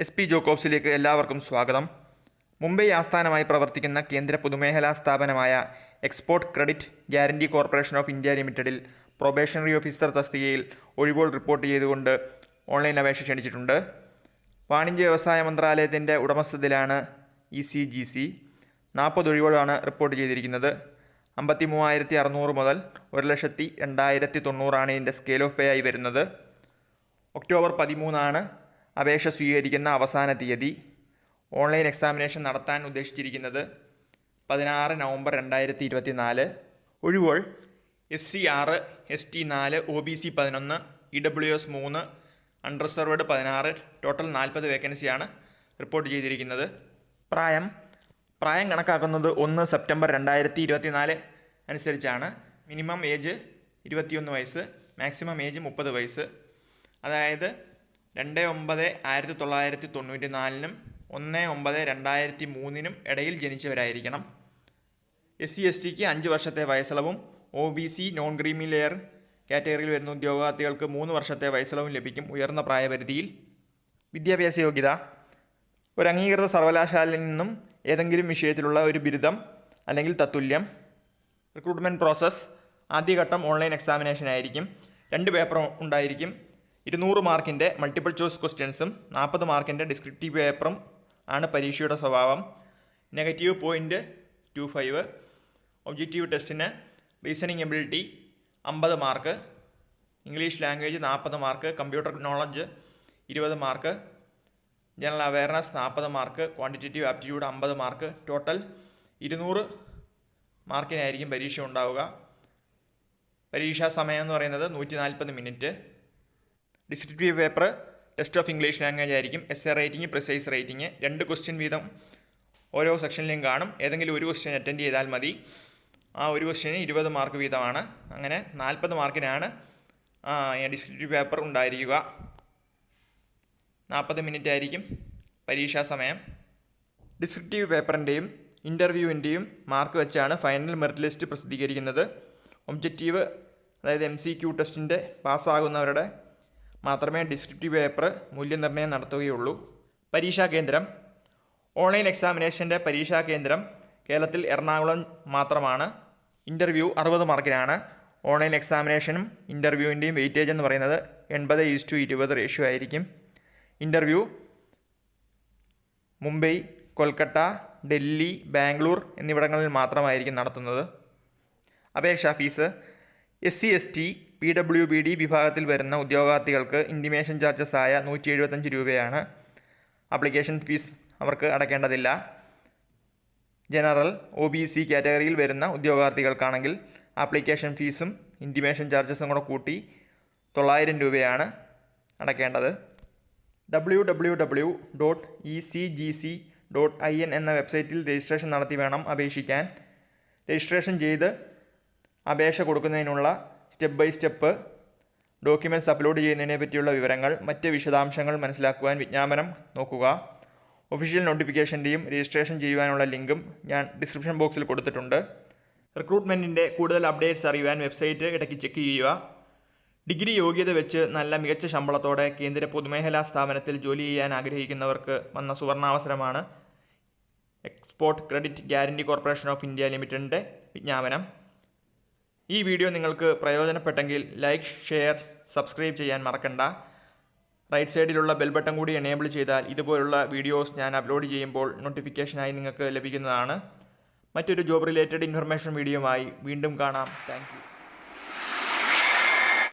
SP ജോക്കോബ്സിലേക്ക് എല്ലാവർക്കും സ്വാഗതം. മുംബൈ ആസ്ഥാനമായി പ്രവർത്തിക്കുന്ന കേന്ദ്ര പൊതുമേഖലാ സ്ഥാപനമായ export credit guarantee corporation of India ലിമിറ്റഡിൽ പ്രൊബേഷണറി ഓഫീസർ തസ്തികയിൽ ഒഴിവുകൾ റിപ്പോർട്ട് ചെയ്തുകൊണ്ട് ഓൺലൈൻ അപേക്ഷ ക്ഷണിച്ചിട്ടുണ്ട്. വാണിജ്യ വ്യവസായ മന്ത്രാലയത്തിൻ്റെ ഉടമസ്ഥതയിലാണ് ECGC. 40 ഒഴിവുകളാണ് റിപ്പോർട്ട് ചെയ്തിരിക്കുന്നത്. 53,600 മുതൽ 1,02,90 ഇതിൻ്റെ സ്കെയിൽ ഓഫ് പേ ആയി വരുന്നത്. ഒക്ടോബർ 13 അപേക്ഷ സ്വീകരിക്കുന്ന അവസാന തീയതി. ഓൺലൈൻ എക്സാമിനേഷൻ നടത്താൻ ഉദ്ദേശിച്ചിരിക്കുന്നത് 16 നവംബർ 2024. ഒഴിവുകൾ SC 6, ST 4, OBC 11, EWS 3, unreserved 16, total 40 വേക്കൻസിയാണ് റിപ്പോർട്ട് ചെയ്തിരിക്കുന്നത്. പ്രായം കണക്കാക്കുന്നത് 1 സെപ്റ്റംബർ 2024 അനുസരിച്ചാണ്. മിനിമം ഏജ് 21 വയസ്സ്, മാക്സിമം ഏജ് 30 വയസ്സ്. അതായത് 2/9/1994 1/9/2003 ഇടയിൽ ജനിച്ചവരായിരിക്കണം. SC STക്ക് 5 വർഷത്തെ വയസ്സളവും OBC നോൺ ക്രീമി ലെയർ കാറ്റഗറിയിൽ വരുന്ന ഉദ്യോഗാർത്ഥികൾക്ക് 3 വർഷത്തെ വയസ്സളവും ലഭിക്കും ഉയർന്ന പ്രായപരിധിയിൽ. വിദ്യാഭ്യാസ യോഗ്യത: ഒരു അംഗീകൃത സർവകലാശാലയിൽ നിന്നും ഏതെങ്കിലും വിഷയത്തിലുള്ള ഒരു ബിരുദം അല്ലെങ്കിൽ തത്തുല്യം. റിക്രൂട്ട്മെൻറ്റ് പ്രോസസ്സ്: ആദ്യഘട്ടം ഓൺലൈൻ എക്സാമിനേഷൻ ആയിരിക്കും. 2 പേപ്പർ ഉണ്ടായിരിക്കും. 200 മാർക്കിൻ്റെ മൾട്ടിപ്പിൾ ചോയ്സ് ക്വസ്റ്റ്യൻസും 40 മാർക്കിൻ്റെ ഡിസ്ക്രിപ്റ്റീവ് പേപ്പറും ആണ് പരീക്ഷയുടെ സ്വഭാവം. -0.25. ഒബ്ജക്റ്റീവ് ടെസ്റ്റിന് reasoning ability 50 mark, English language 40 mark, computer knowledge 20 mark, general awareness 40 mark, quantitative aptitude 50 mark. Total 200 മാർക്കിനായിരിക്കും പരീക്ഷ ഉണ്ടാവുക. പരീക്ഷാ സമയം എന്ന് പറയുന്നത് 140 minute. Descriptive paper test of English language ആയിരിക്കും. essay rating, precise rating. 2 question വീതം ഓരോ സെക്ഷനിലും കാണും. ഏതെങ്കിലും ഒരു ക്വസ്റ്റ്യൻ അറ്റൻഡ് ചെയ്താൽ മതി. ആ ഒരു ക്വസ്റ്റ്യന് 20 മാർക്ക് വീതമാണ്. അങ്ങനെ 40 മാർക്കിനാണ് ഡിസ്ക്രിപ്റ്റീവ് പേപ്പർ ഉണ്ടായിരിക്കുക. 40 മിനിറ്റ് ആയിരിക്കും പരീക്ഷാ സമയം. ഡിസ്ക്രിപ്റ്റീവ് പേപ്പറിൻ്റെയും ഇൻ്റർവ്യൂവിൻ്റെയും മാർക്ക് വെച്ചാണ് ഫൈനൽ മെറിറ്റ് ലിസ്റ്റ് പ്രസിദ്ധീകരിക്കുന്നത്. ഒബ്ജക്റ്റീവ് അതായത് MCQ ടെസ്റ്റിൻ്റെ പാസ്സാകുന്നവരുടെ മാത്രമേ ഡിസ്ക്രിപ്റ്റീവ് പേപ്പർ മൂല്യനിർണ്ണയം നടത്തുകയുള്ളൂ. പരീക്ഷാ കേന്ദ്രം: ഓൺലൈൻ എക്സാമിനേഷൻ്റെ പരീക്ഷാ കേന്ദ്രം കേരളത്തിൽ എറണാകുളം മാത്രമാണ്. ഇൻ്റർവ്യൂ 60 മാർക്കിനാണ്. ഓൺലൈൻ എക്സാമിനേഷനും ഇൻ്റർവ്യൂവിൻ്റെയും വെയിറ്റേജ് എന്ന് പറയുന്നത് 80:20 റേഷ്യോ ആയിരിക്കും. ഇൻ്റർവ്യൂ മുംബൈ, കൊൽക്കത്ത, ഡൽഹി, ബാംഗ്ലൂർ എന്നിവിടങ്ങളിൽ മാത്രമായിരിക്കും നടത്തുന്നത്. അപേക്ഷാ ഫീസ്: SC ST PWBD വിഭാഗത്തിൽ വരുന്ന ഉദ്യോഗാർത്ഥികൾക്ക് ഇൻറ്റിമേഷൻ ചാർജസ് ആയ 175 രൂപയാണ്. ആപ്ലിക്കേഷൻ ഫീസ് അവർക്ക് അടയ്ക്കേണ്ടതില്ല. ജനറൽ OBC കാറ്റഗറിയിൽ വരുന്ന ഉദ്യോഗാർത്ഥികൾക്കാണെങ്കിൽ ആപ്ലിക്കേഷൻ ഫീസും ഇൻറ്റിമേഷൻ ചാർജസും കൂടെ കൂട്ടി 900 രൂപയാണ് അടയ്ക്കേണ്ടത്. www.ecgc.in എന്ന വെബ്സൈറ്റിൽ രജിസ്ട്രേഷൻ നടത്തി വേണം അപേക്ഷിക്കാൻ. രജിസ്ട്രേഷൻ ചെയ്ത് അപേക്ഷ കൊടുക്കുന്നതിനുള്ള step by step documents upload ചെയ്യുന്നതിനെ പറ്റിയുള്ള വിവരങ്ങൾ, മറ്റ് വിശദാംശങ്ങൾ മനസ്സിലാക്കുവാൻ വിജ്ഞാപനം നോക്കുക. ഒഫീഷ്യൽ നോട്ടിഫിക്കേഷൻ്റെയും രജിസ്ട്രേഷൻ ചെയ്യുവാനുള്ള ലിങ്കും ഞാൻ ഡിസ്ക്രിപ്ഷൻ ബോക്സിൽ കൊടുത്തിട്ടുണ്ട്. റിക്രൂട്ട്മെൻറ്റിൻ്റെ കൂടുതൽ അപ്ഡേറ്റ്സ് അറിയുവാൻ വെബ്സൈറ്റ് ഇടയ്ക്ക് ചെക്ക് ചെയ്യുക. ഡിഗ്രി യോഗ്യത വെച്ച് നല്ല മികച്ച ശമ്പളത്തോടെ കേന്ദ്ര പൊതുമേഖലാ സ്ഥാപനത്തിൽ ജോലി ചെയ്യാൻ ആഗ്രഹിക്കുന്നവർക്ക് വന്ന സുവർണാവസരമാണ് export credit guarantee corporation of India ലിമിറ്റഡിൻ്റെ വിജ്ഞാപനം. ഈ വീഡിയോ നിങ്ങൾക്ക് പ്രയോജനപ്പെട്ടെങ്കിൽ ലൈക്ക്, ഷെയർ, സബ്സ്ക്രൈബ് ചെയ്യാൻ മറക്കണ്ട. റൈറ്റ് സൈഡിലുള്ള ബെൽ ബട്ടൺ കൂടി എനേബിൾ ചെയ്താൽ ഇതുപോലുള്ള വീഡിയോസ് ഞാൻ അപ്ലോഡ് ചെയ്യുമ്പോൾ നോട്ടിഫിക്കേഷനായി നിങ്ങൾക്ക് ലഭിക്കുന്നതാണ്. മറ്റൊരു ജോബ് റിലേറ്റഡ് ഇൻഫർമേഷൻ വീഡിയോയുമായി വീണ്ടും കാണാം. Thank you.